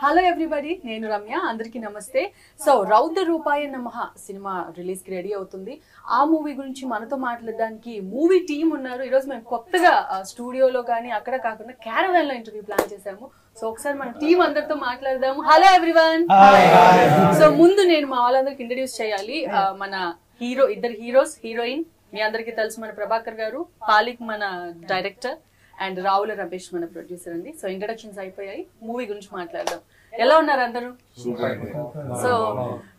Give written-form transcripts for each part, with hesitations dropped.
Hello everybody, నేను రమ్య. అందరికీ నమస్తే. సో రౌద్ర రూపాయ నమః సినిమా రిలీజ్ కి రెడీ అవుతుంది. ఆ మూవీ గురించి మనతో మాట్లాడడానికి మూవీ టీం ఉన్నారు. ఈరోజు మేము కొత్తగా స్టూడియోలో కానీ అక్కడ కాకుండా క్యారవాన్ లో ఇంటర్వ్యూ ప్లాన్ చేసాము. సో ఒకసారి మన టీం అందరితో మాట్లాడదాము. Hello everyone. సో ముందు నేను మా వాళ్ళందరికి ఇంట్రడ్యూస్ చేయాలి. మన ఇద్దరు హీరోస్, హీరోయిన్ మీ అందరికీ తెలుసు, మన ప్రభాకర్ గారు, పాలిక్ మన డైరెక్టర్ అండ్ రావుల రమేష్ మన ప్రొడ్యూసర్ అండి. సో ఇంట్రడక్షన్స్ అయిపోయాయి, మూవీ గురించి మాట్లాడదాం. ఎలా ఉన్నారు అందరూ? సో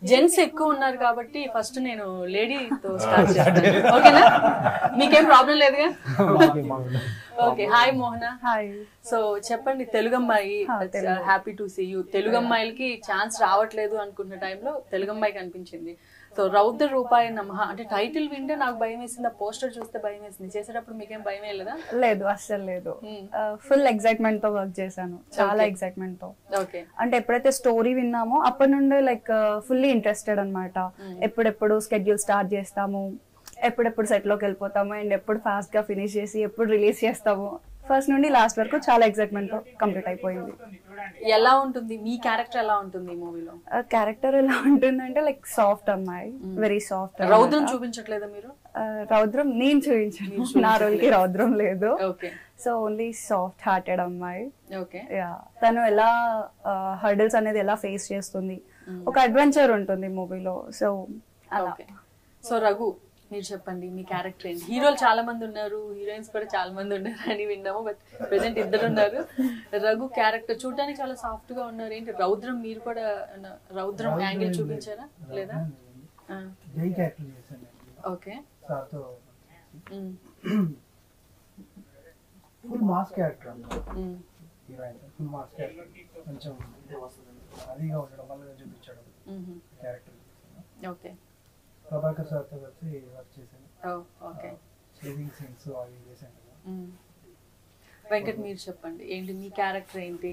జెంట్స్ ఎక్కువ ఉన్నారు కాబట్టి ఫస్ట్ నేను లేడీతో స్టార్ట్ చేస్తాను. ఓకేనా? మీకేం ప్రాబ్లం లేదుగా? Okay. Hi Mohana. Hi. So చెప్పండి, తెలుగు అమ్మాయి, happy to see you. Telugu అమ్మాయిలకి ఛాన్స్ రావట్లేదు అనుకున్న టైంలో తెలుగు అమ్మాయి కనిపించింది. సో రౌద్ర రూపాయ నమః అంటే టైటిల్ వింటే నాకు భయం వేసింది, ఆ పోస్టర్ చూస్తే భయం వేసింది. చేసేటప్పుడు మీకేం భయం వేయలేదా? లేదు, అస్సలు లేదు. ఫుల్ ఎక్సైట్మెంట్ తో వర్క్ చేశాను, చాలా ఎక్సైట్మెంట్ తో. ఓకే. అంటే ఎప్పుడైతే స్టోరీ విన్నామో అప్పటి నుండి లైక్ ఫుల్లీ ఇంట్రెస్టెడ్ అనమాట. ఎప్పుడెప్పుడు స్కెడ్యూల్ స్టార్ట్ చేస్తాము, ఎప్పుడెప్పుడు సెట్ లోకి వెళ్ళిపోతాము, అండ్ ఎప్పుడు ఫాస్ట్ గా ఫినిష్ చేసి ఎప్పుడు రిలీజ్ చేస్తాము. ఫస్ట్ నుండి లాస్ట్ వరకు చాలా ఎక్సైట్మెంట్ తో కంప్లీట్ అయిపోయింది. ఎలా ఉంటుంది మీ క్యారెక్టర్? ఎలా ఉంటుంది ఈ మూవీలో? క్యారెక్టర్ ఎలా ఉంటుందంటే లైక్ సాఫ్ట్ అమ్మాయి, వెరీ సాఫ్ట్. రౌద్రం చూపించట్లేదా మీరు? రౌద్రం నేను చూపించాను, నా రోల్ కి రౌద్రం లేదు. Okay. So only soft hearted అమ్మాయి. ఓకే. తను ఎలా హర్డిల్స్ అనేది ఎలా ఫేస్ చేస్తుంది, ఒక అడ్వెంచర్ ఉంటుంది మూవీలో. సో అలా. సో రఘు, మీరు చెప్పండి, మీ క్యారెక్టర్ ఏంటి? హీరోలు చాలా మంది ఉన్నారు, హీరోయిన్స్ కూడా చాలా మంది ఉన్నారు అని విన్నాము, బట్ ప్రెసెంట్ ఇద్దరు ఉన్నారు. రఘు క్యారెక్టర్ చూడడానికి చాలా సాఫ్ట్ గా ఉన్నారు. ఏంటి రౌద్రం, మీరు కూడా రౌద్రం యాంగిల్ చూపించారా లేదా? Okay. Full mass character heroine, full mass character, కొంచెం అదిగా ఉండడం వల్ల చూపించడం క్యారెక్టర్. ఓకే. ప్రభాకర్ సార్తో కలిసి వర్క్ చేశాను. ఓకే. చేసింగ్ సీన్స్ అవి చేశాను. వెంకట్, మీరు చెప్పండి, ఏంటి మీ క్యారెక్టర్ ఏంటి?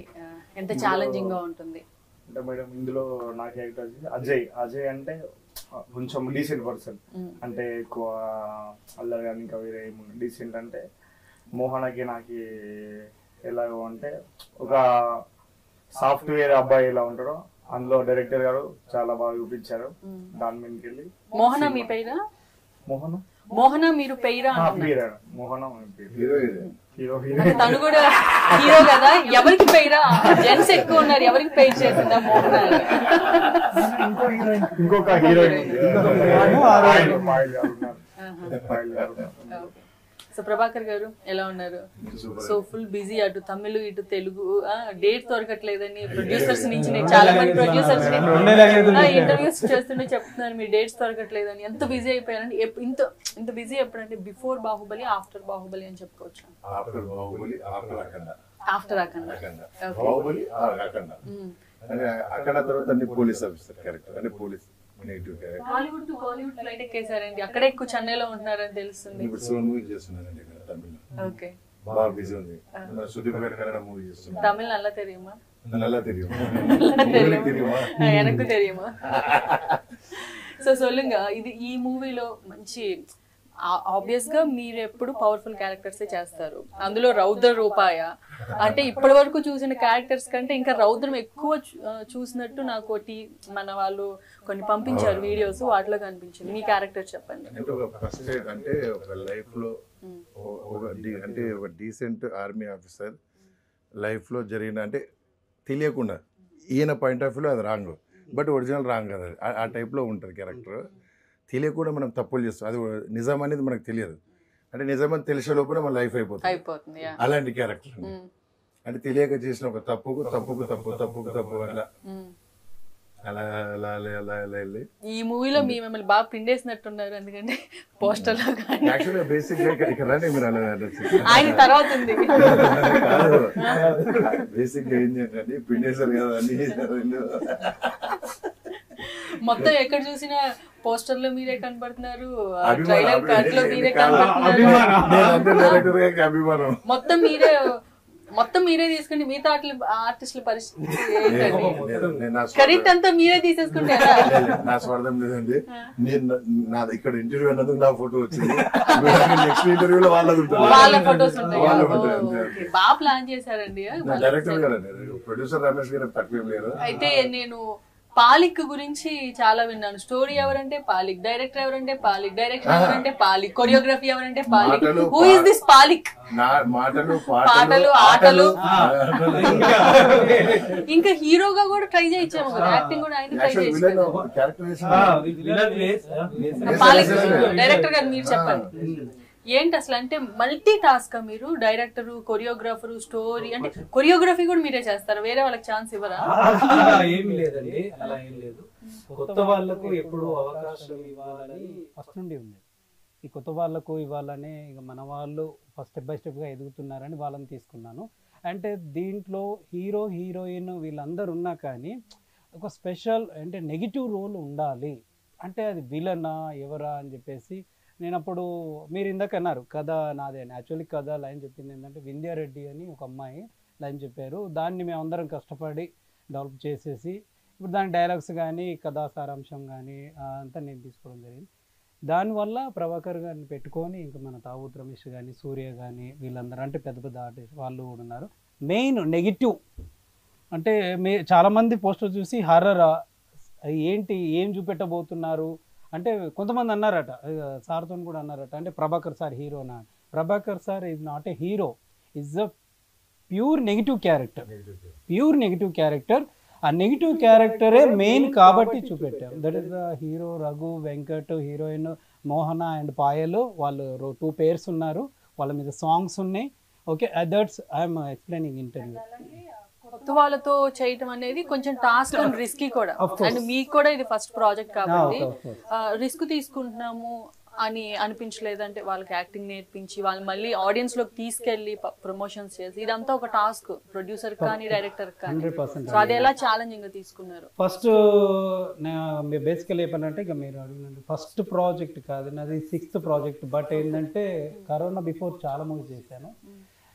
ఎంత ఛాలెంజింగ్ గా ఉంటుంది? అంటే మేడం, ఇందులో నా క్యారెక్టర్ వచ్చి అజయ్. అజయ్ అంటే కొంచెం డీసెంట్ పర్సన్, అంటే ఎక్కువ అల్లరి కానీ ఇంకా వేరే ఏముంది. డీసెంట్ అంటే మోహనకి నాకు ఎలాగో అంటే ఒక సాఫ్ట్వేర్ అబ్బాయి ఎలా ఉంటాడో అందులో డైరెక్టర్ గారు చాలా బాగా చూపించారు. దాని మీదకి వెళ్ళి మోహన మీ పేరా? మోహన మోహన మీరు పేరా? మోహన హీరో. తను కూడా హీరో కదా, ఎవరికి పేరా? జెంట్స్ ఎక్కువ ఉన్నారు, ఎవరికి పేరు చేసిందా మోహన? ఇంకొక హీరోయిన్. సో ప్రభాకర్ గారు ఎలా ఉన్నారు? సో ఫుల్ బిజీ, అటు తమిళ్ ఇటు తెలుగు. డేట్ దొరకట్లేదని ప్రొడ్యూసర్స్ నుంచి నేను చాలా మంది ప్రొడ్యూసర్స్ ఇంటర్వ్యూస్ చేస్తుంటే చెప్తున్నాను, మీ డేట్స్ దొరకట్లేదని. ఎంత బిజీ అయిపోయారండి? ఇంత బిజీ ఎప్పుడంటే బిఫోర్ బాహుబలి, ఆఫ్టర్ బాహుబలి అని చెప్పుకోవచ్చు. ఆఫ్టర్ అఖండ. అఖండ తర్వాత పోలీస్ ఆఫీసర్ క్యారెక్టర్, అంటే police Hollywood to Bollywood flight ఎక్కేసారండి. అక్కడే ఎక్కువ చెన్నైలో ఉంటున్నారని తెలుస్తుంది. ఇప్పుడు సెవెన్ మూవీ చేస్తున్నానండి ఇక్కడ తమిళ్. ఓకే. బాగా బిజీ ఉంది. సుదీప్ గారి కన్నడ మూవీ చేస్తున్నాను. తమిళ్ నల్లా తెలియమా? நல்லா தெரியும். எனக்கு தெரியுமா? సో సొల్లుగా ఇది ఈ మూవీలో మంచి ఆబ్వియస్ గా మీరు ఎప్పుడు పవర్ఫుల్ క్యారెక్టర్స్ చేస్తారు. అందులో రౌద్ర రూపాయ అంటే ఇప్పటి వరకు చూసిన క్యారెక్టర్స్ కంటే ఇంకా రౌద్రం ఎక్కువ చూసినట్టు నాకు మన వాళ్ళు కొన్ని పంపించారు వీడియోస్, వాటిలో కనిపించింది. మీ క్యారెక్టర్ చెప్పండి. అంటే ఒక లైఫ్ లో అంటే ఒక డీసెంట్ ఆర్మీ ఆఫీసర్ లైఫ్ లో జరిగిన, అంటే తెలియకుండా ఈయన పాయింట్ ఆఫ్ వ్యూలో అది రాంగ్, బట్ ఒరిజినల్ రాంగ్ కదా, ఆ టైప్లో ఉంటుంది క్యారెక్టర్. తెలియకుండా మనం తప్పులు చేస్తాం, అది నిజం అనేది మనకు తెలియదు. అంటే నిజమని తెలిసే లోపల మన లైఫ్ అయిపోతుంది. అలాంటి క్యారెక్టర్ అంటే తెలియక చేసిన ఒక తప్పుకు అట్లా అలా అలా అలా అలా వెళ్ళి ఈ మూవీలో మిమ్మల్ని బాగా పిండేసినట్టున్నారు, ఎందుకంటే పోస్టర్ లో యాక్చువల్గా బేసిక్ ఇక్కడ మీరు అలా ఆయన తర్వాత ఉంది. బేసిక్ గా ఏం చేయండి, పిండేశారు కదా అన్ని. మొత్తం ఎక్కడ చూసినా పోస్టర్ లో మీరే కనబడుతున్నారు, ట్రైలర్ కట్ లో మీరే కనబడుతున్నారు, మొత్తం మీరే మొత్తం మీరే తీసుకుంటే మిగతా ఆర్టిస్టుల పరిస్థితి నేను నా క్రెడిట్ అంతా మీరే తీసేసుకుంటారా? నా స్వార్థం లేదండి. నేను నా ఇక్కడ ఇంటర్వ్యూ అన్నందుకు నా ఫోటో వచ్చింది. నెక్స్ట్ ఇంటర్వ్యూలో వాళ్ళది ఉంటుంది, వాళ్ళ ఫొటోస్ ఉంటాయి. వాళ్ళ ఉంటాయి. ఓకే, బాగా ప్లాన్ చేశారండి. డైరెక్టర్ గారండి, ప్రొడ్యూసర్ రమేష్ గారు తక్కువేం లేరు. అయితే నేను పాలిక్ గురించి చాలా విన్నాను. స్టోరీ ఎవరంటే పాలిక్, డైరెక్టర్ ఎవరంటే పాలిక్, డైరెక్టర్ ఎవరంటే పాలిక్, కొరియోగ్రఫీ ఎవరంటే పాలిక్. Who is this పాలిక్? మాటలు పాటలు ఆటలు ఇంకా హీరోగా కూడా ట్రై చేయించాము కదా, యాక్టింగ్ కూడా ఆయన ట్రై చేయించాము. పాలిక్ డైరెక్టర్ గారు మీరు చెప్పండి ఏంటి అసలు, అంటే మల్టీ టాస్క్ మీరు, డైరెక్టర్, కొరియోగ్రాఫర్, స్టోరీ, అంటే కొరియోగ్రఫీ కూడా మీరే చేస్తారు, వేరే వాళ్ళకి ఛాన్స్ ఇవ్వరా? ఏమి లేదండి, అలా ఏం లేదు. కొత్త వాళ్ళకు ఎప్పుడు అవకాశం ఇవ్వాలని ఫస్ట్ నుండి ఉంది. ఈ కొత్త వాళ్ళకు ఇవ్వాలని ఇక మన వాళ్ళు ఫస్ట్ స్టెప్ బై స్టెప్గా ఎదుగుతున్నారని వాళ్ళని తీసుకున్నాను. అంటే దీంట్లో హీరో హీరోయిన్ వీళ్ళందరూ ఉన్నా కానీ ఒక స్పెషల్ అంటే నెగిటివ్ రోల్ ఉండాలి. అంటే అది విలనా ఎవరా అని చెప్పేసి నేను అప్పుడు, మీరు ఇందాక అన్నారు కథ నాదే అని. యాక్చువల్లీ కథ లైన్ చెప్పింది ఏంటంటే వింధ్యారెడ్డి అని ఒక అమ్మాయి లైన్ చెప్పారు. దాన్ని మేము అందరం కష్టపడి డెవలప్ చేసేసి ఇప్పుడు దాని డైలాగ్స్ కానీ కథా సారాంశం కానీ అంతా నేను తీసుకోవడం జరిగింది. దానివల్ల ప్రభాకర్ గారిని పెట్టుకొని ఇంకా మన తావూత్ రమేష్ కానీ సూర్య కానీ వీళ్ళందరూ అంటే పెద్ద పెద్ద ఆర్టిస్ట్ వాళ్ళు కూడా ఉన్నారు. మెయిన్ నెగిటివ్ అంటే చాలామంది పోస్టర్ చూసి హర్రరా ఏంటి ఏం చూపెట్టబోతున్నారు అంటే కొంతమంది అన్నారట, సార్తో కూడా అన్నారట, అంటే ప్రభాకర్ సార్ హీరోనా? Prabhakar sir is not a hero, is a pure negative character. Pure negative character. ఆ నెగిటివ్ క్యారెక్టరే మెయిన్ కాబట్టి చూపెట్టాం. That is the hero Raghu, Venkat, heroine Mohana and Payal. వాళ్ళు 2 పేర్స్ ఉన్నారు, వాళ్ళ మీద సాంగ్స్ ఉన్నాయి. Okay, that's I'm explaining interview. కొత్త వాళ్ళతో చేయటం అనేది కొంచెం టాస్క్ అండ్ రిస్కీ కూడా, అండ్ మీకు కూడా ఇది ఫస్ట్ ప్రాజెక్ట్ కాబట్టి రిస్క్ తీసుకుంటున్నాము అని అనిపించలేదంటే వాళ్ళకి యాక్టింగ్ నేర్పించి వాళ్ళు మళ్ళీ ఆడియన్స్ లోకి తీసుకెళ్లి ప్రమోషన్స్ చేసి ఇదంతా ఒక టాస్క్ ప్రొడ్యూసర్ కానీ డైరెక్టర్ కానీ. సో అది ఎలా ఛాలెంజింగ్ గా తీసుకున్నారు? ఫస్ట్ బేసికల్ చెప్పాలంటే ఇక మీరు అడిగినండి ఫస్ట్ ప్రాజెక్ట్ కాదు నాది, 6th ప్రాజెక్ట్. బట్ ఏంటంటే కరోనా బిఫోర్ చాలా మూవీ చేశాను.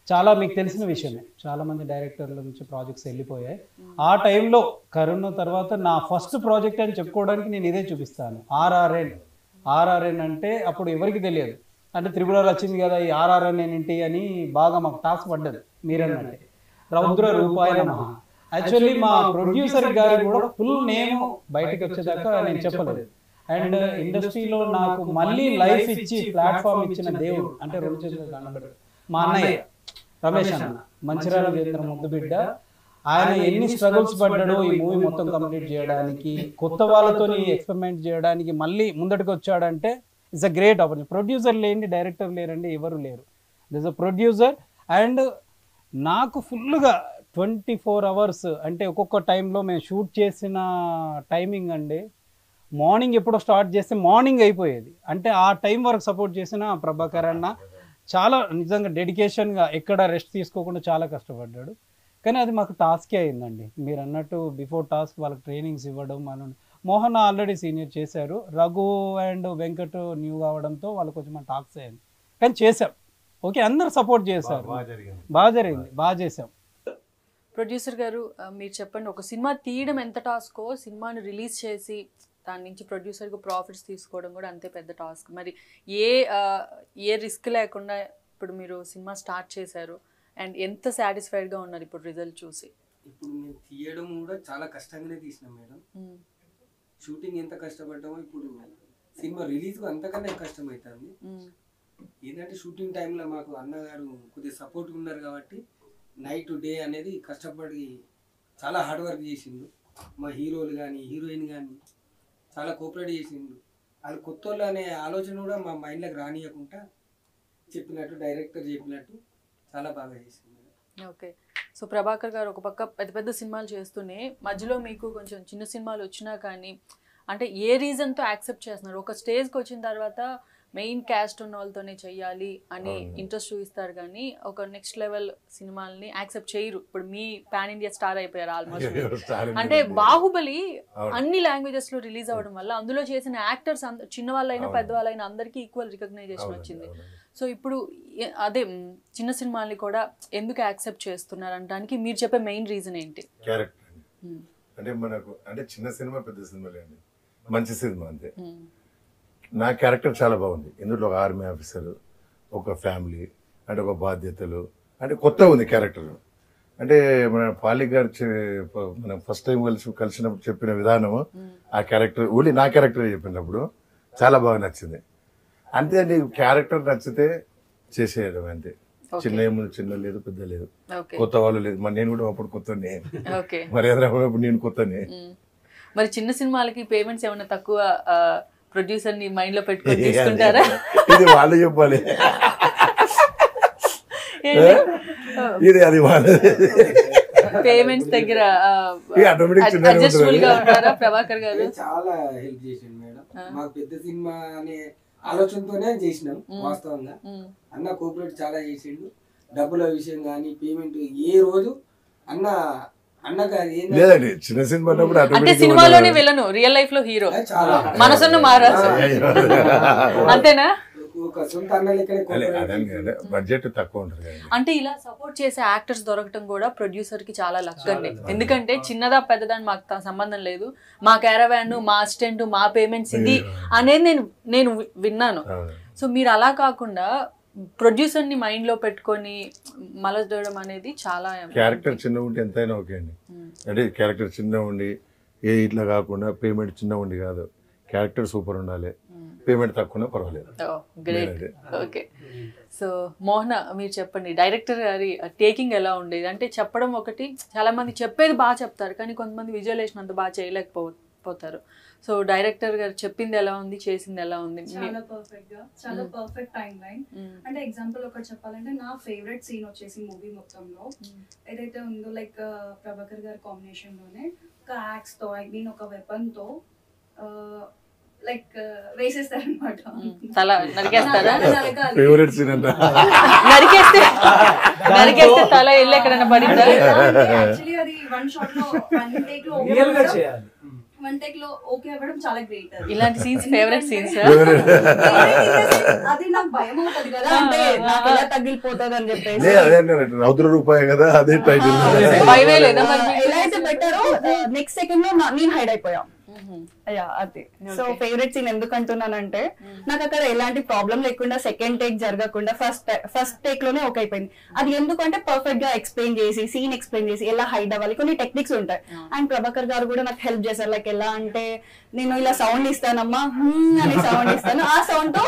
చాలా మీకు తెలిసిన విషయమే, చాలా మంది డైరెక్టర్ల నుంచి ప్రాజెక్ట్స్ వెళ్ళిపోయాయి. ఆ టైంలో కరోనా తర్వాత నా ఫస్ట్ ప్రాజెక్ట్ అని చెప్పుకోవడానికి నేను ఇదే చూపిస్తాను, ఆర్ఆర్ఎన్ అంటే అప్పుడు ఎవరికి తెలియదు. అంటే త్రిపురలో వచ్చింది కదా ఈ ఆర్ఆర్ఎన్ ఏంటి అని బాగా మాకు టాస్క్ పడ్డది. మీరన్నట్టే రౌద్ర రూపాయ నమః. యాక్చువల్లీ మా ప్రొడ్యూసర్ గారు కూడా ఫుల్ నేమ్ బయటకు వచ్చేదాకా నేను చెప్పలేదు. అండ్ ఇండస్ట్రీలో నాకు మళ్ళీ లైఫ్ ఇచ్చి ప్లాట్ఫామ్ ఇచ్చిన దేవుడు అంటే 2 చేతులు దండం పెట్టారు మా అన్నయ్య రమేష్ అన్న, మంచిర్యాల కేంద్రం ముద్దు బిడ్డ. ఆయన ఎన్ని స్ట్రగుల్స్ పడ్డాడో ఈ మూవీ మొత్తం కంప్లీట్ చేయడానికి, కొత్త వాళ్ళతో ఎక్స్పెరిమెంట్ చేయడానికి మళ్ళీ ముందటికి వచ్చాడంటే it's a great opportunity. Producer లేని డైరెక్టర్ లేరండి, ఎవరు లేరు. This a producer. అండ్ నాకు ఫుల్గా 24 hours అంటే ఒక్కొక్క టైంలో మేము షూట్ చేసిన టైమింగ్ అండి, మార్నింగ్ ఎప్పుడో స్టార్ట్ చేస్తే మార్నింగ్ అయిపోయేది. అంటే ఆ టైం వరకు సపోర్ట్ చేసిన ప్రభాకర్ అన్న చాలా నిజంగా డెడికేషన్గా ఎక్కడ రెస్ట్ తీసుకోకుండా చాలా కష్టపడ్డాడు. కానీ అది మాకు టాస్కే అయిందండి. మీరు అన్నట్టు బిఫోర్ టాస్క్ వాళ్ళకి ట్రైనింగ్స్ ఇవ్వడం. మోహన్ ఆల్రెడీ సీనియర్ చేశారు, రఘు అండ్ వెంకట్ న్యూ కావడంతో వాళ్ళు కొంచెం మన టాస్క్ అయ్యింది. కానీ చేసాం, ఓకే, అందరు సపోర్ట్ చేశారు, బాగా జరిగింది, బాగా చేసాం. ప్రొడ్యూసర్ గారు మీరు చెప్పండి, ఒక సినిమా తీయడం ఎంత టాస్కో సినిమాని రిలీజ్ చేసి దాని నుంచి ప్రొడ్యూసర్కి ప్రాఫిట్స్ తీసుకోవడం కూడా అంతే పెద్ద టాస్క్. మరి ఏ రిస్క్ లేకుండా ఇప్పుడు మీరు సినిమా స్టార్ట్ చేశారు అండ్ ఎంత సాటిస్ఫైడ్గా ఉన్నారు ఇప్పుడు రిజల్ట్ చూసి? ఇప్పుడు మేము తీయడం కూడా చాలా కష్టంగానే తీసినాం మేడం. షూటింగ్ ఎంత కష్టపడ్డామో ఇప్పుడు సినిమా రిలీజ్కు అంతకన్నా కష్టమవుతుంది. ఏంటంటే షూటింగ్ టైంలో మాకు అన్నగారు కొద్దిగా సపోర్ట్ ఉన్నారు కాబట్టి నైట్ డే అనేది కష్టపడి చాలా హార్డ్ వర్క్ చేసిండు. మా హీరోలు కానీ హీరోయిన్ కానీ చాలా కోఆపరేట్ చేసిండు. అది కొత్త వాళ్ళు అనే ఆలోచన కూడా మా మైండ్లోకి రానియకుండా చెప్పినట్టు డైరెక్టర్ చెప్పినట్టు చాలా బాగా చేసింది. ఓకే, సో ప్రభాకర్ గారు ఒక పక్క పెద్ద పెద్ద సినిమాలు చేస్తూనే మధ్యలో మీకు కొంచెం చిన్న సినిమాలు వచ్చినా కానీ అంటే ఏ రీజన్తో యాక్సెప్ట్ చేస్తున్నారు? ఒక స్టేజ్కి వచ్చిన తర్వాత మెయిన్ క్యాస్ట్ ఉన్న వాళ్ళతోనే చెయ్యాలి అని ఇంట్రెస్ట్ చూపిస్తారు కానీ ఒక నెక్స్ట్ లెవెల్ సినిమాలని యాక్సెప్ట్ చేయరు. ఇప్పుడు మీ పాన్ ఇండియా స్టార్ అయిపోయారు ఆల్మోస్ట్. అంటే బాహుబలి అన్ని లాంగ్వేజెస్ లో రిలీజ్ అవ్వడం వల్ల అందులో చేసిన యాక్టర్స్ చిన్న వాళ్ళైనా పెద్ద వాళ్ళైనా అందరికీ ఈక్వల్ రికగ్నైజేషన్ వచ్చింది. సో ఇప్పుడు అదే చిన్న సినిమాల్ని కూడా ఎందుకు యాక్సెప్ట్ చేస్తున్నారు అనడానికి మీరు చెప్పే మెయిన్ రీజన్ ఏంటి? క్యారెక్టర్ అంటే మనకు అంటే చిన్న సినిమా పెద్ద సినిమా లేండి, మంచి సినిమా అంతే. నా క్యారెక్టర్ చాలా బాగుంది. ఇందులో ఒక ఆర్మీ ఆఫీసర్, ఒక ఫ్యామిలీ, అంటే ఒక బాధ్యతలు, అంటే కొత్త ఉంది క్యారెక్టర్. అంటే మన పాలి గారు మనం ఫస్ట్ టైం కలిసినప్పుడు చెప్పిన విధానము, ఆ క్యారెక్టర్ ఓన్లీ నా క్యారెక్టర్ చెప్పినప్పుడు చాలా బాగా నచ్చింది. అంతే అండి, క్యారెక్టర్ నచ్చితే చేసేయడం అంతే. చిన్న ఏముంది, చిన్న లేదు పెద్ద లేదు, కొత్త వాళ్ళు లేదు. మరి నేను కూడా అప్పుడు కొత్తనే, మరి ఎదురప్పుడు నేను కొత్తనే. మరి చిన్న సినిమాలకి పేమెంట్స్ ఏమైనా తక్కువ ప్రొడ్యూసర్ ని మైండ్ లో పెట్టుకొని తీసుకుంటారా? ఇది వాళ్ళు చెప్పాలి, ఇది అది వాళ్ళు పేమెంట్స్ దగ్గర అడ్జస్టబుల్ గా ఉంటారా ప్రభాకర్ గారు? చాలా హెల్ప్ చేసిండు మేడం. మాకు పెద్ద సినిమా అనే ఆలోచనతోనే చేసినాం. వాస్తవంగా అన్న కోఆపరేట్ చాలా చేసిండు. డబ్బుల విషయం కానీ పేమెంట్ ఏ రోజు లేదండి. చిన్న సినిమా అంటే సినిమాలోనే విలను, రియల్ లైఫ్ లో హీరో, మనసున్న మహారాజు అంతేనా? బడ్జెట్ తక్కువ ఉంటుంది. అంటే ఇలా సపోర్ట్ చేసే యాక్టర్స్ దొరకటం కూడా ప్రొడ్యూసర్ కి చాలా లక్ అండి. ఎందుకంటే చిన్నదా పెద్దదని మాకు సంబంధం లేదు, మా క్యారవాన్, మా అసిస్టెంట్, మా పేమెంట్స్ ఇది అనేది నేను విన్నాను. సో మీరు అలా కాకుండా ప్రొడ్యూసర్ ని మైండ్ లో పెట్టుకొని మలచడం అనేది చాలా. క్యారెక్టర్ చిన్న ఉంటే ఎంతైనా ఓకే అండి. అంటే క్యారెక్టర్ చిన్న ఉండి ఇట్లా కాకుండా పేమెంట్ చిన్న ఉండి కాదు, క్యారెక్టర్ సూపర్ ఉండాలి, పేమెంట్ తక్కువ పర్వాలేదు. గ్రేట్. ఓకే, సో మోహన మీరు చెప్పండి, డైరెక్టర్ గారి టేకింగ్ ఎలా ఉండేది? అంటే చెప్పడం ఒకటి, చాలా మంది చెప్పేది బాగా చెప్తారు కానీ కొంతమంది విజువలేషన్ అంత బాగా చేయలేకపోతారు. సో డైరెక్టర్ గారు చెప్పింది ఎలా ఉంది, చేసింది ఎలా ఉంది? చాలా పర్ఫెక్ట్ గా, చాలా పర్ఫెక్ట్ టైం లైన్. అంటే ఎగ్జాంపుల్ ఒకటి చెప్పాలంటే నా ఫేవరెట్ సీన్ వచ్చేసి మూవీ మొత్తంలో ఏదైతే ఉందో, లైక్ ప్రభాకర్ గారి కాంబినేషన్ లోనే ఒక యాక్స్ తో, ఐ మీన్ ఒక వెపన్ తో లైక్ వేసేస్తారనమాట. తల నరికేస్తారా? ఫేవరెట్ సీన్ అంట. నరికేస్తే తల వెళ్ళి ఎక్కడైనా పడిందా? యాక్చువల్లీ అది వన్ షాట్ లో, వన్ టేక్ లో ఓకే అవ్వడం చాలా గ్రేట్. ఇలాంటి సీన్స్ ఫేవరెట్ సీన్స్. అది నాకు భయం అవుతుంది కదా, అంటే నాకు ఎలా తగిలిపోతుంది అని చెప్పేసి. రౌద్ర రూపాయి కదా, అదే టైటిల్. ఎలా అయితే పెట్టారో నెక్స్ట్ సెకండ్ లో నేను హైడ్ అయిపోయాం. అది సో ఫేవరెట్ సీన్ ఎందుకు అంటున్నానంటే, నాకు అక్కడ ఎలాంటి ప్రాబ్లం లేకుండా సెకండ్ టేక్ జరగకుండా ఫస్ట్ టేక్ లోనే ఓకే అయిపోయింది. అది ఎందుకంటే పర్ఫెక్ట్ గా ఎక్స్ప్లెయిన్ చేసి, సీన్ ఎక్స్ప్లెయిన్ చేసి ఎలా హైడ్ అవ్వాలి, కొన్ని టెక్నిక్స్ ఉంటాయి. అండ్ ప్రభాకర్ గారు కూడా నాకు హెల్ప్ చేశారు. లైక్ ఎలా అంటే, నేను ఇలా సౌండ్ ఇస్తానమ్మా అని సౌండ్ ఇస్తాను, ఆ సౌండ్ తో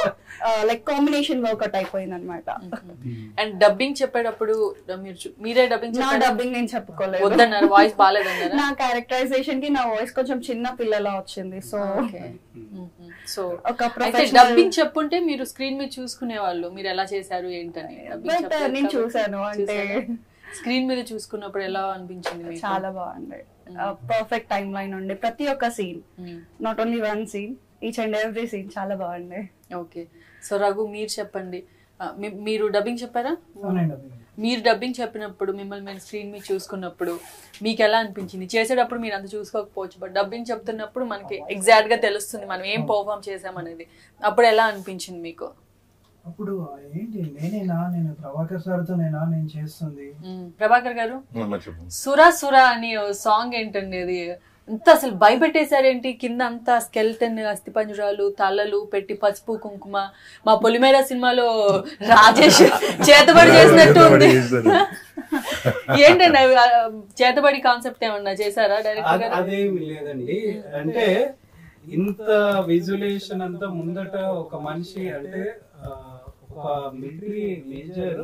లైక్ కాంబినేషన్ వర్కౌట్ అయిపోయింది అనమాట. అండ్ డబ్బింగ్ చెప్పేటప్పుడు మీరే డబ్బింగ్? నా డబ్బింగ్ నేను చెప్పుకోలేదు, వద్దన్నారు, వాయిస్ బాగాలేదన్నారు. నా క్యారెక్టరైజేషన్ కి నా వాయిస్ కొంచెం చిన్న పిల్లలా వచ్చింది. సో డబ్బింగ్ చెప్పుంటే మీరు స్క్రీన్ మీద చూసుకునే వాళ్ళు, మీరు ఎలా చేశారు ఏంటని. నేను చూసాను, అంటే స్క్రీన్ మీద చూసుకున్నప్పుడు ఎలా అనిపించింది? చాలా బాగుంది. పర్ఫెక్ట్ టైం లైన్ ఉండే ప్రతి ఒక్క scene, not only one scene, each and every scene చాలా బాగుంది. ఓకే, సో రఘు మీరు చెప్పండి, మీరు డబ్బింగ్ చెప్పారా? మీరు డబ్బింగ్ చెప్పినప్పుడు, మిమ్మల్ని మేము స్క్రీన్ మీద చూసుకున్నప్పుడు మీకు ఎలా అనిపించింది? చేసేటప్పుడు మీరు అంత చూసుకోకపోవచ్చు, బట్ డబ్బింగ్ చెప్తున్నప్పుడు మనకి ఎగ్జాక్ట్ గా తెలుస్తుంది మనం ఏం పర్ఫామ్ చేసామనేది. అప్పుడు ఎలా అనిపించింది మీకు? అప్పుడు ఏంటి, నేను ప్రభాకర్ సార్ తో నేను చేస్తుంది. ప్రభాకర్ గారు, సురా సురా అని సాంగ్ ఏంటండి అది? అంత అసలు భయపెట్టేశారేంటి? కింద అంతా స్కెల్టన్, అస్థిపంజరాలు, తలలు పెట్టి పసుపు కుంకుమ. మా పొలిమేర సినిమాలో రాజేష్ చేతబడి చేసినట్టు ఉంది. ఏంటండి చేతబడి కాన్సెప్ట్ ఏమన్నా చేశారా డైరెక్టర్ గారు? అదేమి లేదండి, అంటే ఇంత విజువలైజేషన్ అంతా ముందట ఒక మనిషి, అంటే ఒక మిలిటరీ మేజర్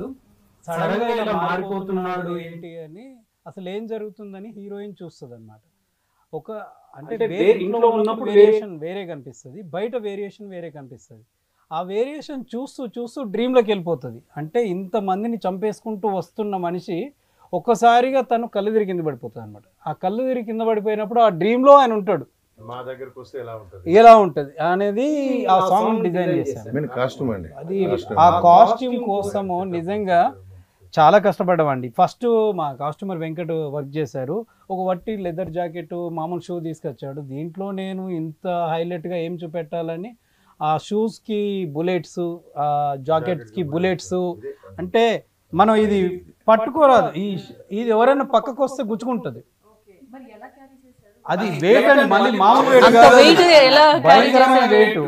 సడన్ గా ఇలా మారిపోతున్నాడు ఏంటి అని, అసలు ఏం జరుగుతుందని హీరోయిన్ చూస్తుంది అనమాట. ఒక అంటే ఇంట్లో ఉన్నప్పుడు వేరియేషన్ వేరే కనిపిస్తుంది, బయట వేరియేషన్ వేరే కనిపిస్తుంది. ఆ వేరియేషన్ చూస్తూ చూస్తూ డ్రీమ్లోకి వెళ్ళిపోతుంది. అంటే ఇంతమందిని చంపేసుకుంటూ వస్తున్న మనిషి ఒక్కసారిగా తను కళ్ళు తిరిగి కింద పడిపోతుంది అనమాట. ఆ కళ్ళు తిరిగి కింద పడిపోయినప్పుడు ఆ డ్రీమ్లో ఆయన ఉంటాడు, మా దగ్గరకు వస్తే ఎలా ఉంటది అనేది ఆ సాంగ్ డిజైన్ చేశారు. అది ఆ కాస్ట్యూమ్ కోసము నిజంగా చాలా కష్టపడ్డామండి. ఫస్ట్ మా కాస్ట్యూమర్ వెంకట్ వర్క్ చేశారు. ఒక వట్టి లెదర్ జాకెట్, మామూలు షూ తీసుకొచ్చాడు. దీంట్లో నేను ఇంత హైలైట్గా ఏం చూపెట్టాలని ఆ షూస్కి బుల్లెట్స్, ఆ జాకెట్స్కి బుల్లెట్స్, అంటే మనం ఇది పట్టుకోరాదు. ఇది ఎవరైనా పక్కకు వస్తే గుచ్చుకుంటుంది. అది వెయిట్ అండి, మళ్ళీ మామూలు weight అంత కాదు. weight ఎలా భయంకరమైన వెయిట్.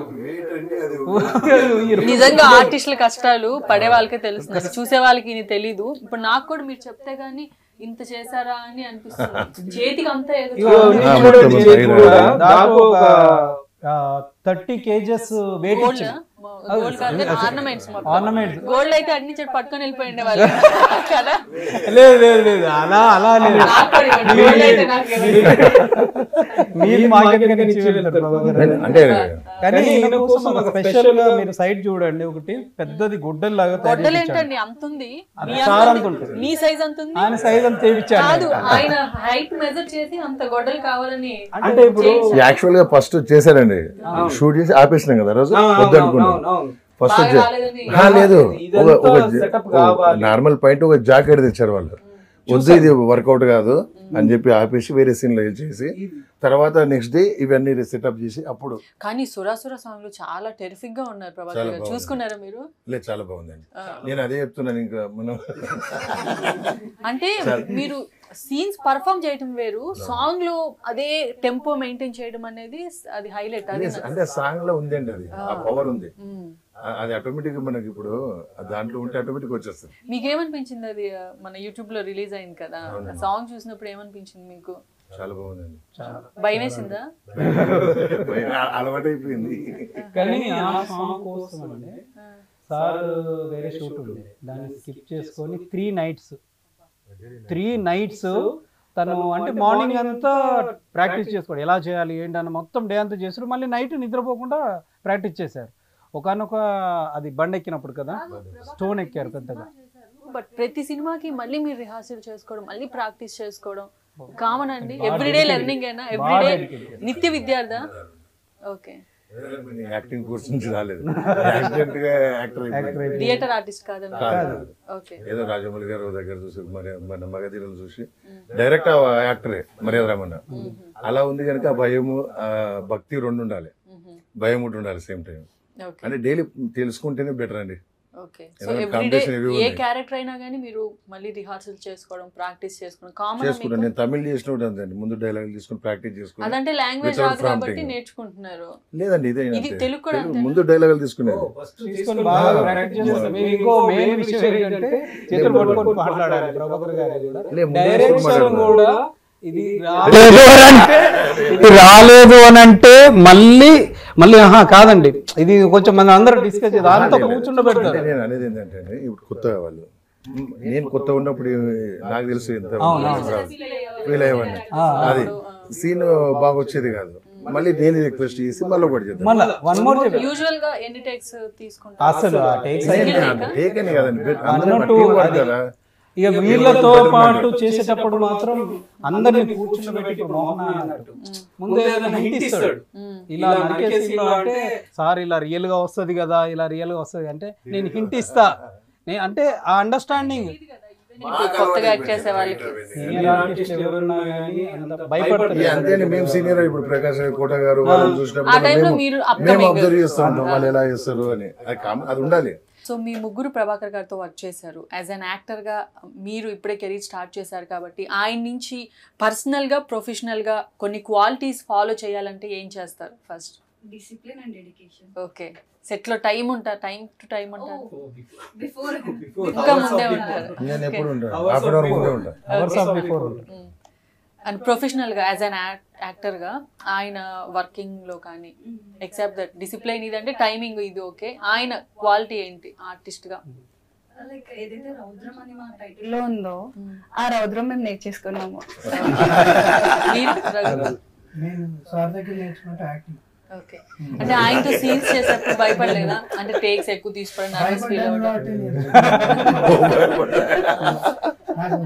నిజంగా ఆర్టిస్టుల కష్టాలు పడే వాళ్ళకే తెలుస్తుంది, చూసే వాళ్ళకి ఇది తెలీదు. ఇప్పుడు నాకు కూడా మీరు చెప్తే గానీ ఇంత చేశారా అని అనిపిస్తుంది. చేతికి అంతా ఏదో దాదాపు 30 kgs వెయిట్ ఇచ్చింది. ఆర్నమెంట్స్ గోల్డ్ అయితే అన్ని చెట్టు పట్టుకొని వెళ్ళిపోయిండే వాళ్ళు కదా. లేదు అలా లేదు. మీరు అంటే కానీ స్పెషల్ గా మీరు సైడ్ చూడండి, ఒకటి పెద్దది గుడ్డల్లాగా గొడ్డలు ఏంటండి అంత ఉంది, నీ సైజ్ అంత ఉంది, ఆయన సైజ్ అంత తెప్పించాడు. కాదు ఆయన హైట్ మెజర్ చేసి అంత గొడ్డలు కావాలని. అంటే ఇప్పుడు యాక్చువల్ గా ఫస్ట్ చేశారండి, షూట్ చేసి ఆపేసినాం కదా రోజు వద్దు అనుకున్నాం. ఫస్ట్ లేదు, నార్మల్ పాయింట్ ఒక జాకెట్ తెచ్చారు వాళ్ళు, వద్దు ఇది వర్కౌట్ కాదు అని చెప్పి ఆపేసి వేరే సీన్ లో చేసి తర్వాత నెక్స్ట్ డే ఇవన్నీ సెటప్ చేసి అప్పుడు. కానీ సురాసుర సాంగ్ లో చాలా టెరిఫిక్ గా ఉన్నారు ప్రభాకర్ గారు, చూసుకున్నారా మీరు? లేదు చాలా బాగుందండి, నేను అదే చెప్తున్నాను. ఇంకా మనం అంటే మీరు సీన్స్ పర్ఫామ్ చేయడం వేరు, సాంగ్ లో అదే టెంపో మెయింటైన్ చేయడం అనేది అది హైలైట్. అంటే సాంగ్ లో ఉందండి, అది ఆ పవర్ ఉంది, అది ఆటోమేటిక్ గా మనకి ఇప్పుడు దాంట్లో ఉంటే ఆటోమేటిక్ వచ్చేస్తుంది. మీకేమనిపించింది అది మన యూట్యూబ్ లో రిలీజ్ అయింది కదా, సాంగ్ చూసినప్పుడు ఏమనిపించింది మీకు? చాలా బాగుందండి, భయం వేసిందా? అలవాటు అయిపోయింది. కానీ ఆ సాంగ్ కోసం అండి సార్ వేరే షూట్ ఉంది, దాన్ని స్కిప్ చేసుకొని 3 nights తను అంటే మార్నింగ్ అంతా ప్రాక్టీస్ చేసుకోండి, ఎలా చేయాలి ఏంటని మొత్తం డే అంతా చేశారు. మళ్ళీ నైట్ నిద్రపోకుండా ప్రాక్టీస్ చేశారు. ఒకనొక అది బండ్ ఎక్కినప్పుడు కదా, స్టోన్ ఎక్కారు పెద్దగా. బట్ ప్రతి సినిమాకి మళ్ళీ మీరు రిహార్సల్ చేసుకోవడం, మళ్ళీ ప్రాక్టీస్ చేసుకోవడం కామన్ అండి. ఎవ్రీడే లెర్నింగ్ అయినా, ఎవ్రీడే నిత్య విద్యార్థా? ఓకే, యాక్టింగ్ కోర్స్ నుంచి రాలేదు, థియేటర్ ఆర్టిస్ట్ కాదండి. ఓకే, ఏదో రాజమౌళి గారు దగ్గర చూసి మన మగధీరలు చూసి డైరెక్ట్ యాక్టరే మర్యాద రామన్న అలా ఉంది కనుక ఆ భయము భక్తి రెండు ఉండాలి, భయం ఒకటి ఉండాలి సేమ్ టైం. అంటే డైలీ తెలుసుకుంటేనే బెటర్ అండి. ఓకే, సో ఎవ్రీడే ఏ క్యారెక్టర్ అయినా కానీ మీరు మళ్ళీ రిహార్సల్ చేసుకోవడం, ప్రాక్టీస్ చేసుకోవడం కామన్. చేసుకుంటాను, నేను తమిళ్ చేసినప్పుడు అంతే, ముందు డైలాగ్ తీసుకుని ప్రాక్టీస్ చేసుకుని. అదంటే లాంగ్వేజ్ రాదు కాబట్టి నేర్చుకుంటున్నారు. లేదండి ఇది తెలుగు కూడా ముందు డైలాగులు తీసుకునేది. బాగా ప్రాక్టీస్ చేస్తాం. ఇంకో మెయిన్ విషయం ఏంటంటే చేతులు పట్టుకొని మాట్లాడాలి ప్రభాకర్ గారు కూడా. డైరెక్షన్ కూడా ఇది రాలేదు అని అంటే మళ్ళీ కాదండి, ఇది కొంచెం మన అందరూ డిస్కస్ చేద్దాం, అంతా కూర్చుండబెడతారు. నేను అనేది ఏంటంటే ఇప్పుడు కొత్తగా వాళ్ళు, నేను కొత్త ఉన్నప్పుడు నాకు తెలుసు ఎంత ఫీల్ అయ్యేవాడిని, అది సీన్ బాగా వచ్చేది కాదు. మళ్ళీ నేను రిక్వెస్ట్ చేసి మళ్ళీ ఒకటి చేద్దాం. యూజువల్ గా ఎన్ని టేక్స్ తీసుకుంటారు? అసలు టేక్ అని కదండి, అందరూ ఇక వీళ్ళతో పాటు చేసేటప్పుడు మాత్రం అందరిని కూర్చుని మోహన్ అన్నట్టు ముందు ఏదైనా హింట్ ఇస్తాడు, ఇలా నరికేసిలో అంటే సార్ ఇలా రియల్ గా వస్తుంది కదా, ఇలా రియల్ గా వస్తుంది అంటే నేను హింట్ ఇస్తా, నేను అంటే ఆ అండర్స్టాండింగ్. కొత్తగా యాక్ట్ చేసే వాళ్ళకి భయపడతారు. అంతే, మేము సీనియర్ ఇప్పుడు ప్రకాష్ కోట గారు వాళ్ళు చూసినప్పుడు మేము అబ్జర్వ్ చేస్తూ ఉంటాం వాళ్ళు ఎలా చేస్తారు అని, అది ఉండాలి. సో మీ ముగ్గురు ప్రభాకర్ గారితో వర్క్ చేశారు, యాజ్ అన్ యాక్టర్గా మీరు ఇప్పుడే కెరీర్ స్టార్ట్ చేశారు కాబట్టి ఆయన నుంచి పర్సనల్గా ప్రొఫెషనల్గా కొన్ని క్వాలిటీస్ ఫాలో చేయాలంటే ఏం చేస్తారు? First discipline and dedication. Okay, సెట్లో టైం ఉంటారు, టైం టు టైం ఉంటారు, ఇంకా ముందే ఉంటారు. అండ్ ప్రొఫెషనల్గా యాజ్ అన్ యాక్టర్గా ఆయన వర్కింగ్లో కానీ ఎక్సెప్ట్ దట్ డిసిప్లైన్ ఇదంటే టైమింగ్ ఇది ఓకే, ఆయన క్వాలిటీ ఏంటి ఆర్టిస్ట్గా? లైక్ ఏదైతే రౌద్రం అని మా టైటిల్లో ఉందో ఆ రౌద్రం మేము నేర్చేసుకున్నాము. నేను సార్ దగ్గర నేర్చుకుంటే యాక్టింగ్. ఓకే, అంటే ఆయనతో సీన్స్ చేసేప్పుడు భయపడలేదా? అంటే టేక్స్ ఎక్కువ తీసుకోవడం, నర్వస్ ఫీల్ అవ్వడం?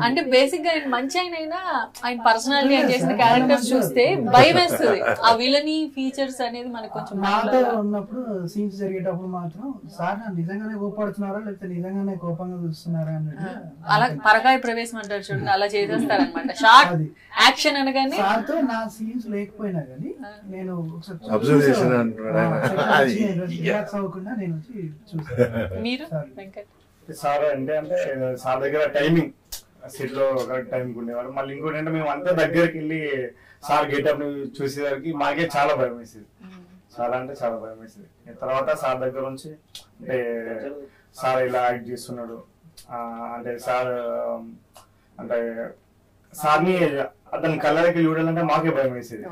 అంటే బేసిక్ గా ఆయన మంచి అయినా ఆయన పర్సనాలిటీ ఆయన చేసిన క్యారెక్టర్స్ చూస్తే భయం వేస్తుంది. ఆ విలని ఫీచర్స్ అనేది మనకు కొంచెం నాతో ఉన్నప్పుడు సీన్స్ జరిగేటప్పుడు మాత్రం సార్ నిజంగానే కోపడుతున్నారా లేకపోతే నిజంగానే కోపంగా చూస్తున్నారా అన్నట్టు అలా పరకాయ ప్రవేశం అంటారు చూడండి, అలా చేసేస్తారనమాట. షార్ట్ యాక్షన్ అనగానే సార్తో నా సీన్స్ లేకపోయినా కానీ నేను అబ్జర్వ్ చేసిన రిలాక్స్ అవ్వకుండా నేను వచ్చి చూసాను. మీరు వెంకట్ సార్ అంటే సార్ దగ్గర టైమింగ్ సెట్ లో కరెక్ట్ టైం ఉండేవారు. మళ్ళీ ఇంకోటి అంటే మేము అంతా దగ్గరికి వెళ్ళి సార్ గెటప్ ని చూసేసరికి మాకే చాలా భయం వేసేది. చాలా అంటే చాలా భయం వేసేది. తర్వాత సార్ దగ్గర నుంచి అంటే సార్ ఇలా యాక్ట్ చేస్తున్నాడు అంటే సార్ అంటే సార్ని అతని కళ్ళకి చూడాలంటే మాకే భయం వేసేది.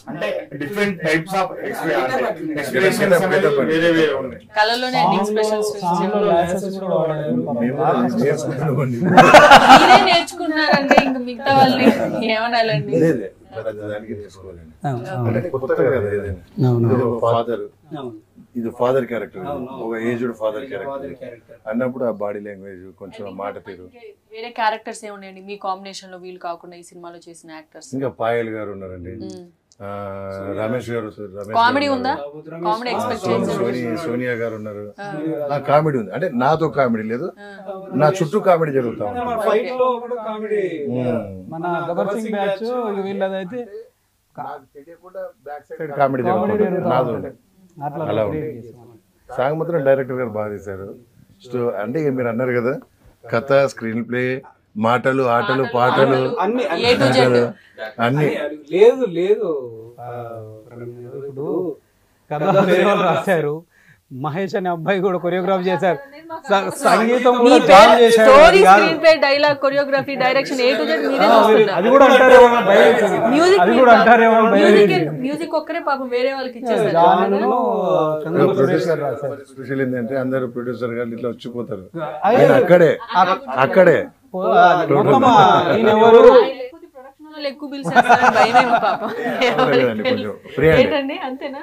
అంటే డిఫరెంట్ టైప్స్ ఆఫ్ ఎక్స్ప్రెషన్స్ వేరే వేరే ఉన్నాయి. కళ్ళలోనే ఎక్స్ప్రెషన్స్ మీరే నేర్చుకున్నారంటే ఇంక మిగతా వాళ్ళని ఏమనాలండి. ఇది ఫాదర్ క్యారెక్టర్, ఒక ఏజ్డ్ ఫాదర్ క్యారెక్టర్ అన్నప్పుడు ఆ బాడీ లాంగ్వేజ్ కొంచెం మాట తీరు. వేరే క్యారెక్టర్స్ ఏమున్నాయండి మీ కాంబినేషన్ లో వీళ్ళు కాకుండా ఈ సినిమాలో చేసిన యాక్టర్స్? ఇంకా పాయల్ గారు ఉన్నారండి, రమేష్ గారు, కామెడీ ఉందా? కామెడీ ఎక్స్పెక్ట్ చేయండి. సోనియా గారు ఉన్నారు. కామెడీ ఉంది అంటే నాతో కామెడీ లేదు, నా చుట్టూ కామెడీ జరుగుతా ఉంది. మన గబ్బర్ సింగ్ బ్యాచ్ వీళ్ళదైతే కామెడీ జరుగుతుంది నాతో. అలా ఉంది. సాంగ్ మాత్రం డైరెక్టర్ గారు బాగా తీశారు. అంటే మీరు అన్నారు కదా కథ, స్క్రీన్ ప్లే, మాటలు, ఆటలు, పాటలు అన్ని లేదు లేదు. ఇప్పుడు కథ వేరే వాళ్ళు రాశారు, మహేష్ అనే అబ్బాయి కూడా కొరియోగ్రాఫ్ చేశారు, సంగీతం కూడా జాయిన్ చేశారు. Story, screen play, dialogue, choreography, direction A to Z మీరే చూస్తున్నారు. అది కూడా అంటారేమో అది కూడా అంటారేమో మ్యూజిక్ ఒక్కరే పాపం వేరే వాళ్ళకి ఇచ్చేసారు. స్పెషల్ ఏంటంటే అందరూ ప్రొడ్యూసర్ గారు ఇట్లా వచ్చిపోతారు, అక్కడే మొత్తం ఈయన ఎవరు ఎక్కువ బిల్స్ చేస్తారని భయమేమో పాపం. ఏంటండి అంతేనా?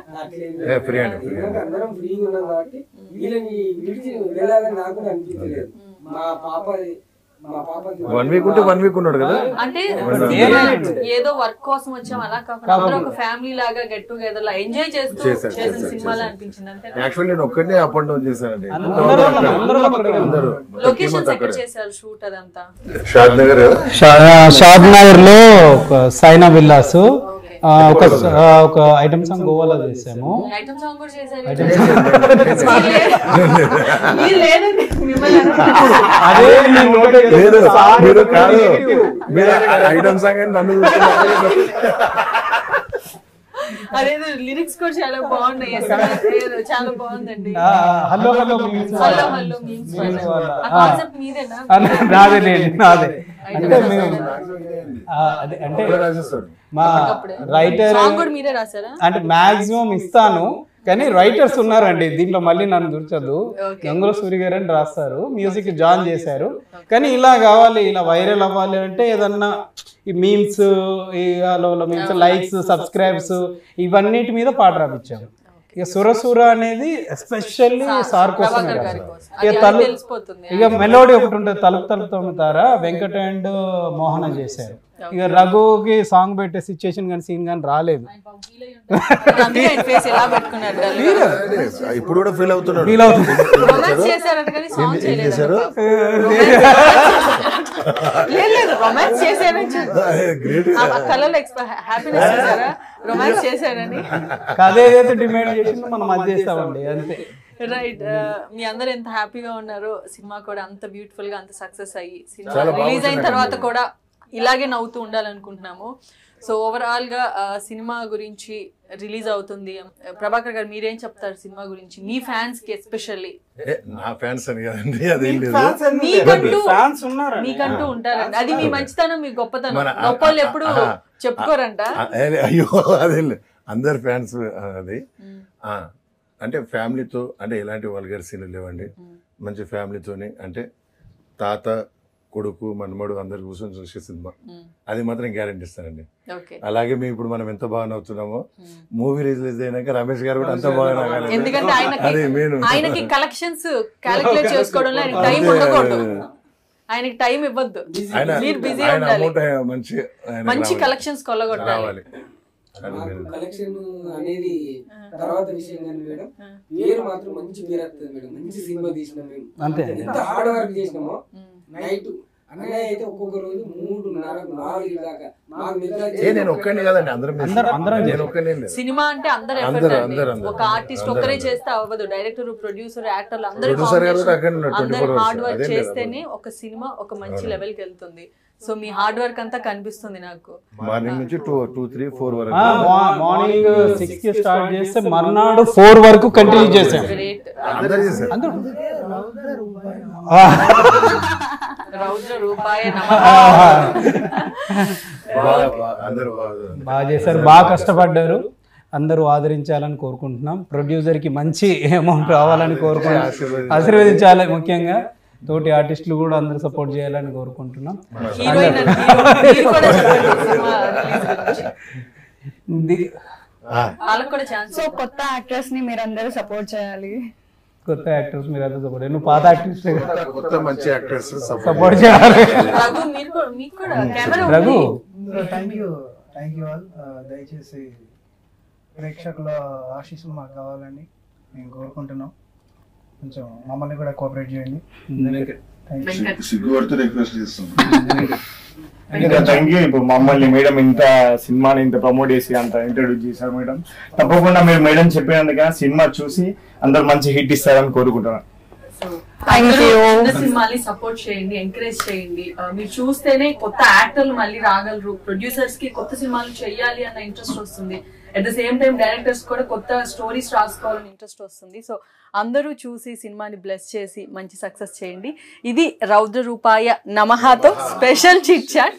అందరం ఫ్రీగా ఉన్నాం కాబట్టి వీళ్ళని విడిచి వెళ్ళాలని నాకు అనిపించలేదు. మా పాప 1 వీక్ ఉంటే 1 వీక్ ఉన్నాడు కదా. అంటే ఏదో వర్క్ కోసం వచ్చాం అలా కాకుండా అందరూ ఒక ఫ్యామిలీ లాగా గెట్ టుగెదర్ లా ఎంజాయ్ చేస్తూ చేసిన సినిమాలా అనిపించింది. అంతే. యాక్చువల్లీ నేను ఒక్కనే అప్ అండ్ డౌన్ చేశానండి. లొకేషన్స్ ఎక్కడ చేశారు షూట్ అదంతా? షాద్ నగర్ లో సైనా విల్లాస్ ఒక ఐటమ్ సాంగ్ గోవాలో చేసాము. ఐటమ్ సాంగ్ కూడా చేశారు. ఐటమ్ సాంగ్ అని నన్ను అదేదో లిరిక్స్ కూడా చాలా బాగున్నాయి, చాలా బాగుందండి. Hello hello hello hello means ఆ కాన్సెప్ట్ మీదేనా? నాదే. అంటే మేము అంటే మా రైటర్ సాంగ్ కూడా మీరే రాసారా? అంటే మాక్సిమం ఇస్తాను కానీ రైటర్స్ ఉన్నారండి దీంట్లో, మళ్ళీ నన్ను దూర్చదు. గంగుల సూరి గారు అని రాస్తారు, మ్యూజిక్ జాయిన్ చేశారు. కానీ ఇలా కావాలి, ఇలా వైరల్ అవ్వాలి అంటే ఏదన్నా ఈ మీమ్స్, ఈ మీమ్స్, లైక్స్, సబ్స్క్రైబ్స్ ఇవన్నిటి మీద పాట రాపించాము. ఇక సురసుర అనేది ఎస్పెషల్లీ సార్ కోసం. ఇక మెలోడీ ఒకటి ఉంటుంది, తలుపు తలుపుతారా, వెంకట అండ్ మోహన చేశారు. ఇక రఘుకి సాంగ్ పెట్టే సిచ్యుయేషన్ కానీ సీన్ కానీ రాలేదు. ఇప్పుడు కూడా ఫీల్ అవుతున్నాడు. అదేదైతే డిమాండ్ చేసిందో మనం అది చేస్తామండి అంతే. రైట్. మీ అందరు ఎంత హ్యాపీగా ఉన్నారో, సినిమా కూడా అంత బ్యూటిఫుల్ గా అంత సక్సెస్ అయ్యి సినిమా రిలీజ్ అయిన తర్వాత కూడా ఇలాగే నవ్వుతూ ఉండాలనుకుంటున్నాము. సో ఓవరాల్ గా సినిమా గురించి రిలీజ్ అవుతుంది. ప్రభాకర్ గారు మీరేం చెప్తారు సినిమా గురించి? మీ ఫ్యాన్స్ కి ఎస్పెషల్లీ. నా ఫ్యాన్స్ అని కదండి, అదేం లేదు, మీకంటూ ఉంటారండి. అది మీ మంచితనం, మీ గొప్పతనం. గొప్పలు ఎప్పుడు చెప్పుకోరంట. అయ్యో అదేం లేదు, అందరు ఫ్యాన్స్. అది అంటే ఫ్యామిలీతో, అంటే ఎలాంటి వల్గర్ సీన్లు లేవండి. మంచి ఫ్యామిలీతోని, అంటే తాత, కొడుకు, మనమడు అందరు కూర్చొని చూసే సినిమా. అది మాత్రం గ్యారెంటీ ఇస్తానండి. అలాగే మేము ఇప్పుడు మనం ఎంత బాగా నవ్వుతున్నామో, మూవీ రిలీజ్ అయినాక రమేష్ గారు కూడా అంత బాగా నవ్వాలి. ఎందుకంటే ఆయనకి కలెక్షన్స్ క్యాలిక్యులేట్ చేసుకోవడంలో టైం ఉండకూడదు. ఆయనకి టైం ఇవ్వద్దు, ఆయన మీరు బిజీ ఆయన ఉండాలి, అమౌంట్ మంచి మంచి కలెక్షన్స్ కొల్లగొట్టాలి. రావాలి. కలెక్షన్ అనేది తర్వాత విషయం కానీ మేడం, పేరు మాత్రం మంచి పేరు వస్తుంది మేడం. మంచి సినిమా తీసినాం మేము, అంతే. ఎంత హార్డ్ వర్క్ చేసినామో. నైట్ అన్నయ్య అయితే ఒక్కొక్క రోజు 3:30, 4 దాకా మాకు నిద్ర నేను ఒక్కనే కదండి, అందరం నేను ఒక్కనే లేదు. సినిమా అంటే అందరు ఎఫర్ట్ అండి. ఒక ఆర్టిస్ట్ ఒక్కరే చేస్తే అవ్వదు. డైరెక్టర్, ప్రొడ్యూసర్, యాక్టర్లు అందరూ హార్డ్ వర్క్ చేస్తేనే ఒక సినిమా ఒక మంచి లెవెల్ కి వెళ్తుంది. సో మీ హార్డ్ వర్క్ అంతా కనిపిస్తుంది నాకు. మార్నింగ్ నుంచి 2, 3, 4 వరకు. మార్నింగ్ 6 కి స్టార్ట్ చేస్తే మర్నాడు 4 వరకు కంటిన్యూ చేసాం. గ్రేట్. అందరూ చేశారు. రౌద్ర రూపాయ బాగా చేశారు, బాగా కష్టపడ్డారు. అందరూ ఆదరించాలని కోరుకుంటున్నాం. ప్రొడ్యూసర్ కి మంచి అమౌంట్ రావాలని కోరుకుంటున్నాం, ఆశీర్వదించాలి. ముఖ్యంగా తోటి ఆర్టిస్టులు కూడా అందరూ సపోర్ట్ చేయాలని కోరుకుంటున్నాం. సో కొత్త యాక్టర్స్ ని మీరందరూ సపోర్ట్ చేయాలి. కొత్త యాక్టర్స్ మీరు అందరూ సపోర్ట్, నువ్వు పాత యాక్టర్స్ కొత్త మంచి యాక్టర్స్ సపోర్ట్ చేయాలి. Raghu thank you all. దయచేసి ప్రేక్షకుల ఆశీస్సులు మాకు కావాలని మేము కోరుకుంటున్నాం. కొంచెం మమ్మల్ని కూడా కోఆపరేట్ చేయండి. సిగ్గుపడుతూ రిక్వెస్ట్ చేస్తున్నాం. Thank you. ఇప్పుడు మమ్మల్ని మేడం ఇంత సినిమాని ఇంత ప్రమోట్ చేసి అంత ఇంట్రొడ్యూస్ చేశారు మేడం. తప్పకుండా మీరు మేడం చెప్పినందుకు సినిమా చూసి అందరు మంచి హిట్ ఇస్తారని కోరుకుంటున్నాను. సినిమాని సపోర్ట్ చేయండి, ఎంకరేజ్ చేయండి. మీరు చూస్తేనే కొత్త యాక్టర్లు మళ్ళీ రాగలరు. ప్రొడ్యూసర్స్ కి కొత్త సినిమాలు చేయాలి అన్న ఇంట్రెస్ట్ వస్తుంది. At the same time directors కూడా కొత్త స్టోరీస్ రాసుకోవాలని ఇంట్రెస్ట్ వస్తుంది. సో అందరూ చూసి సినిమాని బ్లెస్ చేసి మంచి సక్సెస్ చేయండి. ఇది రౌద్ర రూపాయ నమఃతో స్పెషల్ చిట్ చాట్.